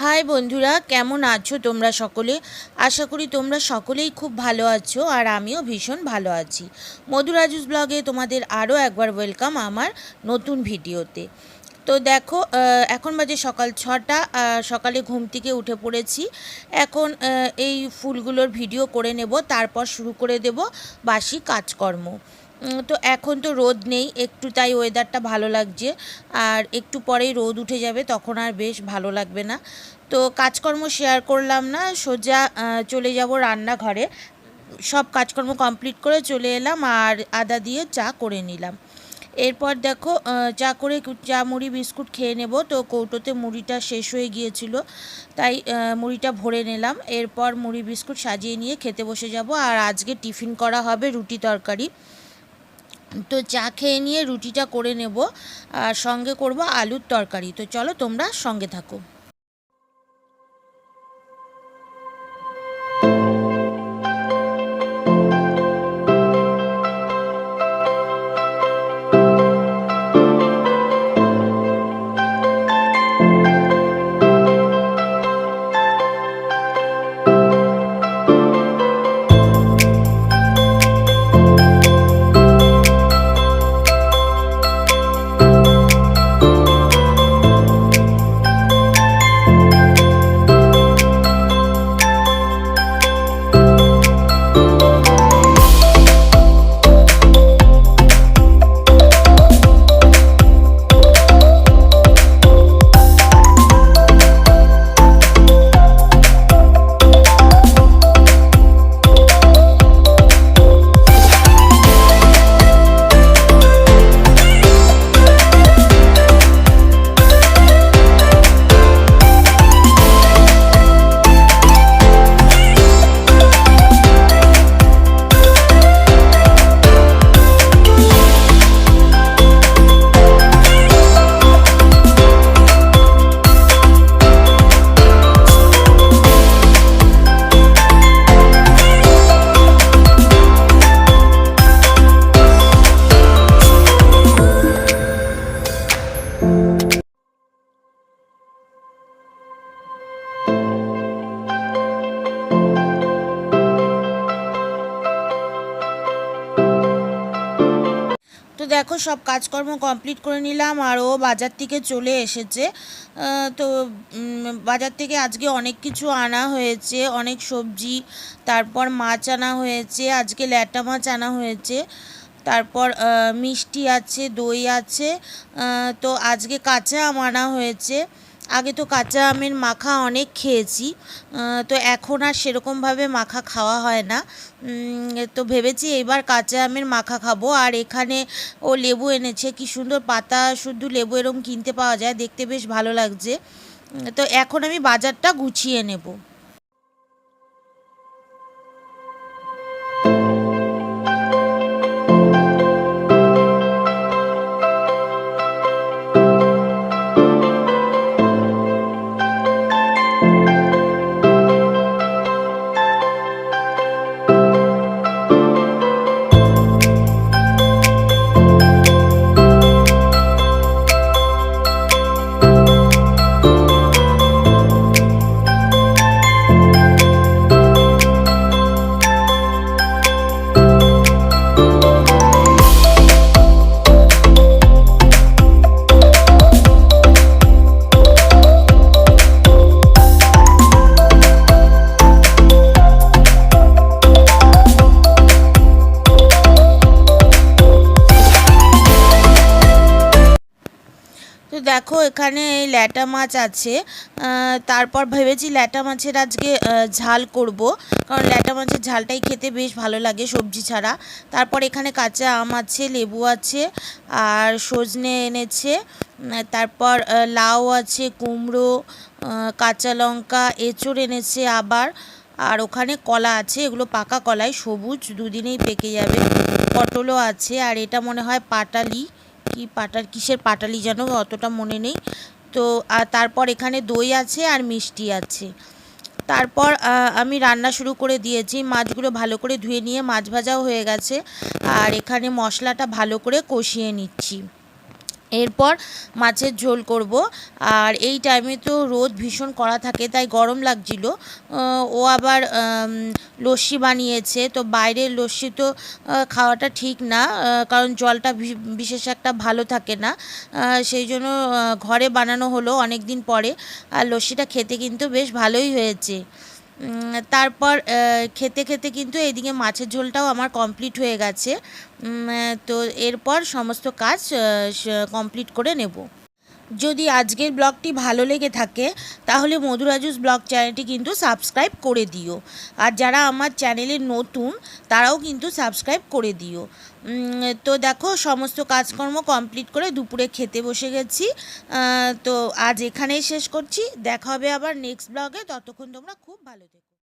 High বন্ধুরা, কেমন আছো তোমরা সকলে? আশা করি তোমরা সকলেই খুব ভালো আছো আর আমিও ভীষণ ভালো আছি। মধুরাজুস ব্লগে তোমাদের আরও একবার ওয়েলকাম আমার নতুন ভিডিওতে। তো দেখো, এখন বাজে সকাল 6টা। সকালে ঘুম থেকে উঠে পড়েছি। এখন এই ফুলগুলোর ভিডিও করে নেব, তারপর শুরু করে দেব বাসি কাজকর্ম। তো এখন তো রোদ নেই একটু, তাই ওয়েদারটা ভালো লাগছে। আর একটু পরেই রোদ উঠে যাবে, তখন আর বেশ ভালো লাগবে না। তো কাজকর্ম শেয়ার করলাম না, সোজা চলে যাব রান্নাঘরে। সব কাজকর্ম কমপ্লিট করে চলে এলাম আর আদা দিয়ে চা করে নিলাম। এরপর দেখো, চা মুড়ি বিস্কুট খেয়ে নেব। তো কৌটোতে মুড়িটা শেষ হয়ে গিয়েছিল, তাই মুড়িটা ভরে নিলাম। এরপর মুড়ি বিস্কুট সাজিয়ে নিয়ে খেতে বসে যাব। আর আজকে টিফিন করা হবে রুটি তরকারি। তো চা খেয়ে নিয়ে রুটিটা করে নেব, আর সঙ্গে করব আলুর তরকারি। তো চলো তোমরা সঙ্গে থাকো। তো দেখো, সব কাজকর্ম কমপ্লিট করে নিলাম আর ও বাজার থেকে চলে এসেছে। তো বাজার থেকে আজকে অনেক কিছু আনা হয়েছে, অনেক সবজি, তারপর মাছ আনা হয়েছে, আজকে ল্যাটা মাছ আনা হয়েছে, তারপর মিষ্টি আছে, দই আছে। তো আজকে কাঁচা আম আনা হয়েছে। আগে তো কাঁচা আমের মাখা অনেক খেয়েছি, তো এখন আর সেরকমভাবে মাখা খাওয়া হয় না। তো ভেবেছি এবার কাঁচা আমের মাখা খাবো। আর এখানে ও লেবু এনেছে, কি সুন্দর পাতা শুদ্ধ লেবু এরকম কিনতে পাওয়া যায়, দেখতে বেশ ভালো লাগছে। তো এখন আমি বাজারটা গুছিয়ে নেব। তো দেখো, এখানে এই ল্যাটা মাছ আছে। তারপর ভেবেছি ল্যাটা মাছের আজকে ঝাল করব, কারণ ল্যাটা মাছের ঝালটাই খেতে বেশ ভালো লাগে সবজি ছাড়া। তারপর এখানে কাঁচা আম আছে, লেবু আছে, আর সজনে এনেছে। তারপর লাউ আছে, কুমড়ো, কাঁচা লঙ্কা, এঁচোড় এনেছে আবার। আর ওখানে কলা আছে, এগুলো পাকা কলাই, সবুজ, দুদিনেই পেকে যাবে। পটলও আছে, আর এটা মনে হয় পাটালি, কিসের পাটালি যেন, অতটা মনে নেই। তো আর তারপর এখানে দই আছে আর মিষ্টি আছে। তারপর আমি রান্না শুরু করে দিয়েছি। মাছগুলো ভালো করে ধুয়ে নিয়ে মাছ ভাজাও হয়ে গেছে, আর এখানে মশলাটা ভালো করে কষিয়ে নিচ্ছি। এরপর মাছের ঝোল করব। আর এই টাইমে তো রোদ ভীষণ কড়া থাকে, তাই গরম লাগছিল। ও আবার লস্যি বানিয়েছে, তো বাইরের লস্যি তো খাওয়াটা ঠিক না, কারণ জলটা বিশেষ একটা ভালো থাকে না। সেই জন্য ঘরে বানানো হলো অনেক দিন পরে, আর লস্যিটা খেতে কিন্তু বেশ ভালোই হয়েছে। তারপর খেতে খেতে কিন্তু এইদিকে মাছের ঝোলটাও আমার কমপ্লিট হয়ে গেছে। তো এরপর সমস্ত কাজ কমপ্লিট করে নেব। যদি আজকের ব্লগটি ভালো লেগে থাকে তাহলে মধুরাজুস ব্লগ চ্যানেলটি কিন্তু সাবস্ক্রাইব করে দিও। আর যারা আমার চ্যানেলে নতুন তারাও কিন্তু সাবস্ক্রাইব করে দিও। তো দেখো সমস্ত কাজকর্ম কমপ্লিট করে দুপুরে খেতে বসে গেছি। তো আজ এখানেই শেষ করছি, দেখা হবে আবার নেক্সট ব্লগে। ততক্ষণ তোমরা খুব ভালো থেকো।